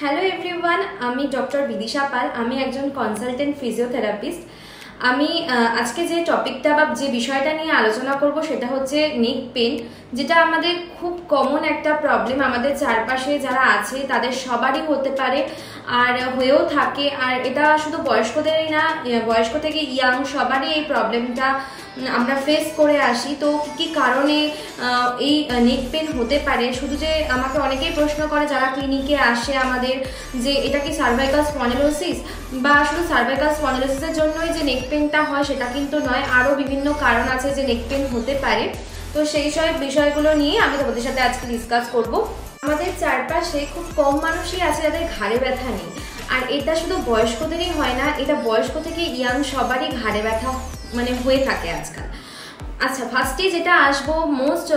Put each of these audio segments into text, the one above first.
Hello everyone, আমি doctor Bidisha পাল। আমি একজন কনসালটেন্ট ফিজিওথেরাপিস্ট। আমি আজকে যে টপিকটা বা যে বিষয়টা নিয়ে আলোচনা করব সেটা হচ্ছে নেক পেন, যেটা আমাদের খুব কমন একটা প্রবলেম। আমাদের চারপাশে যারা আছে তাদের সবারই হতে পারে আর হয়েও থাকে। আর এটা শুধু বয়স্কদেরই না, বয়স্ক থেকে ইয়াং সবারই এই প্রবলেমটা আমরা ফেস করে আসি। তো কি কারণে এই নেক পেন হতে পারে, শুধু যে আমাকে অনেকেই প্রশ্ন করে যারা ক্লিনিকে আসে আমাদের, যে এটা কি সার্ভাইকাল স্পন্ডিলোসিস, বা শুধু সার্ভাইকাল স্পন্ডিলোসিসের জন্যই যে নেক পেনটা হয় সেটা কিন্তু নয়, আরও বিভিন্ন কারণ আছে যে নেক পেন হতে পারে। তো সেই সব বিষয়গুলো নিয়ে আমি তোমাদের সাথে আজকে ডিসকাস করব। আমাদের চারপাশে খুব কম মানুষই আছে যাদের ঘাড়ে ব্যথা নেই, আর এটা শুধু বয়স্কদেরই হয় না, এটা বয়স্ক থেকে ইয়াং সবারই ঘাড়ে ব্যথা হয়ে থাকে আজকাল। আচ্ছা, ফার্স্টে যেটা আসবো, মোস্ট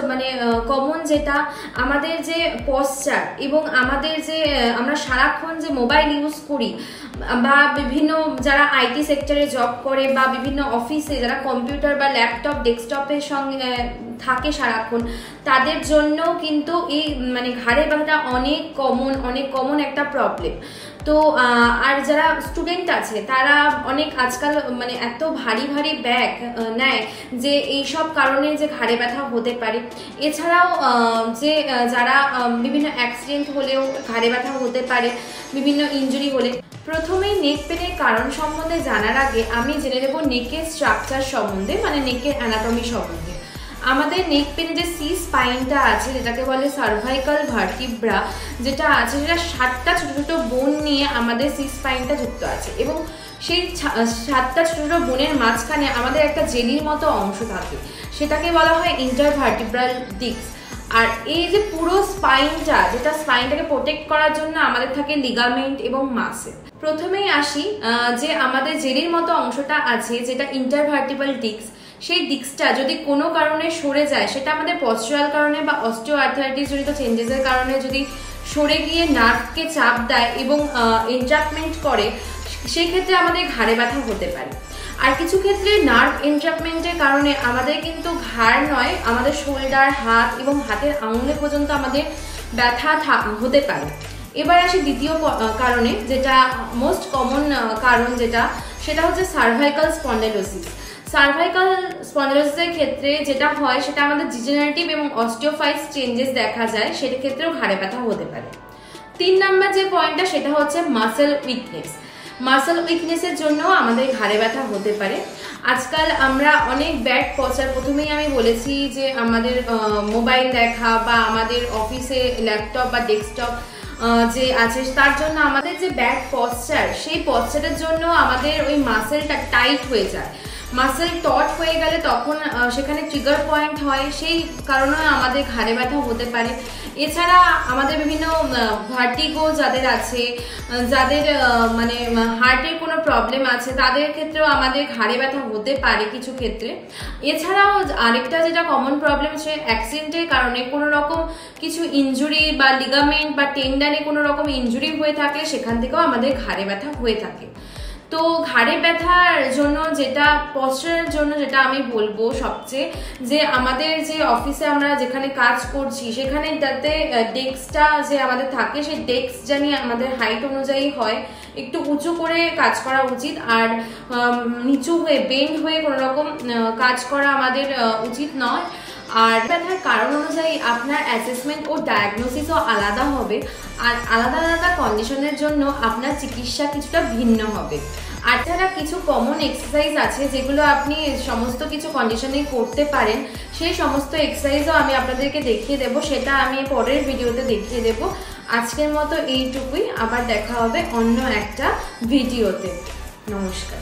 কমন যেটা আমাদের যে পশ্চার এবং আমাদের যে আমরা সারাক্ষণ যে মোবাইল ইউজ করি, বা বিভিন্ন যারা আইটি সেক্টরে জব করে বা বিভিন্ন অফিসে যারা কম্পিউটার বা ল্যাপটপ ডেস্কটপের সঙ্গে থাকে সারাক্ষণ, তাদের জন্য কিন্তু এই ঘাড়ে ব্যথাটা অনেক কমন একটা প্রবলেম। তো আর যারা স্টুডেন্ট আছে তারা অনেক আজকাল এত ভারী ব্যাগ নেয় যে এইসব কারণে যে ঘাড়ে ব্যথা হতে পারে। এছাড়াও যে যারা বিভিন্ন অ্যাক্সিডেন্ট হলেও ঘাড়ে ব্যথা হতে পারে, বিভিন্ন ইনজুরি হলে। প্রথমেই নেক পেনের কারণ সম্বন্ধে জানার আগে আমি জেনে নেব নেকের স্ট্রাকচার সম্বন্ধে, নেকের অ্যানাটমি সম্বন্ধে। আমাদের নেক পেনে যে সি স্পাইনটা আছে, যেটাকে বলে সার্ভাইকাল ভার্টিব্রা, যেটা আছে সেটা 7টা ছোট ছোট বোন নিয়ে আমাদের সি স্পাইনটা যুক্ত আছে, এবং সেই 7টা ছোট ছোট বোনের মাঝখানে আমাদের একটা জেলির মতো অংশ থাকে, সেটাকে বলা হয় ইন্টারভার্টিব্রাল ডিস্ক। আর এই যে পুরো স্পাইনটা, যেটা স্পাইনটাকে প্রোটেক্ট করার জন্য আমাদের থাকে লিগামেন্ট এবং মাসেল। প্রথমেই আসি যে আমাদের জেলির মতো অংশটা আছে, যেটা ইন্টারভার্টিব্রাল ডিস্ক। সেই ডিস্কটা যদি কোনো কারণে সরে যায়, সেটা আমাদের পশ্চারাল কারণে বা অস্টিওআর্থারাইটিস জনিত চেঞ্জেসের কারণে যদি সরে গিয়ে নার্ভকে চাপ দেয় এবং এনট্র্যাপমেন্ট করে, সেই ক্ষেত্রে আমাদের ঘাড়ে ব্যথা হতে পারে। আর কিছু ক্ষেত্রে নার্ভ এনট্র্যাপমেন্টের কারণে আমাদের কিন্তু ঘাড় নয়, আমাদের শোল্ডার, হাত এবং হাতের আঙুলে পর্যন্ত আমাদের ব্যথা হতে পারে। এবার আসি দ্বিতীয় কারণে, যেটা মোস্ট কমন কারণ, সেটা হচ্ছে সার্ভাইকাল স্পন্ডিলোসিস। সার্ভাইকাল স্পন্ডিলোসিসের ক্ষেত্রে যেটা হয় সেটা আমাদের ডিজেনারেটিভ এবং অস্টিওফাইটস চেঞ্জেস দেখা যায়, সেটার ক্ষেত্রেও ঘাড়ে ব্যথা হতে পারে। 3 নাম্বার যে পয়েন্টটা, সেটা হচ্ছে মাসেল উইকনেস। মাসেল উইকনেসের জন্য আমাদের ঘাড়ে ব্যথা হতে পারে। আজকাল আমরা অনেক ব্যাড পশ্চার, প্রথমেই আমি বলেছি যে আমাদের মোবাইল দেখা বা আমাদের অফিসে ল্যাপটপ বা ডেস্কটপ যে আছে, তার জন্য আমাদের যে ব্যাড পশ্চার, সেই পশ্চারের জন্য আমাদের ওই মাসেলটা টাইট হয়ে যায়। মাসেল টট হয়ে গেলে তখন সেখানে ট্রিগার পয়েন্ট হয়, সেই কারণে আমাদের ঘাড়ে ব্যথা হতে পারে। এছাড়া আমাদের বিভিন্ন ভার্টিগো যাদের আছে, যাদের হার্টের কোনো প্রবলেম আছে, তাদের ক্ষেত্রেও আমাদের ঘাড়ে ব্যথা হতে পারে কিছু ক্ষেত্রে। এছাড়াও আরেকটা যেটা কমন প্রবলেম, সে অ্যাক্সিডেন্টের কারণে কোনো রকম কিছু ইনজুরি বা লিগামেন্ট বা টেন্ডানে কোনো রকম ইনজুরি হয়ে থাকলে সেখান থেকেও আমাদের ঘাড়ে ব্যথা হয়ে থাকে। তো ঘাড়ে ব্যথার জন্য যেটা পশ্চারের জন্য যেটা আমি বলবো সবচেয়ে, যে আমাদের যে অফিসে আমরা যেখানে কাজ করছি, সেখানে যাতে ডেস্কটা যে আমাদের থাকে, সেই ডেস্ক জানি আমাদের হাইট অনুযায়ী হয়, একটু উঁচু করে কাজ করা উচিত। আর নিচু হয়ে বেন্ড হয়ে কোনো রকম কাজ করা আমাদের উচিত নয়। আর ব্যথার কারণ অনুযায়ী আপনার অ্যাসেসমেন্ট ও ডায়াগনোসিসও আলাদা হবে, আর আলাদা আলাদা কন্ডিশনের জন্য আপনার চিকিৎসা কিছুটা ভিন্ন হবে। আর যারা কিছু কমন এক্সারসাইজ আছে যেগুলো আপনি সমস্ত কিছু কন্ডিশনে করতে পারেন, সেই সমস্ত এক্সারসাইজও আমি আপনাদেরকে দেখিয়ে দেবো, সেটা আমি পরের ভিডিওতে দেখিয়ে দেবো। আজকের মতো এইটুকুই, আবার দেখা হবে অন্য একটা ভিডিওতে। নমস্কার।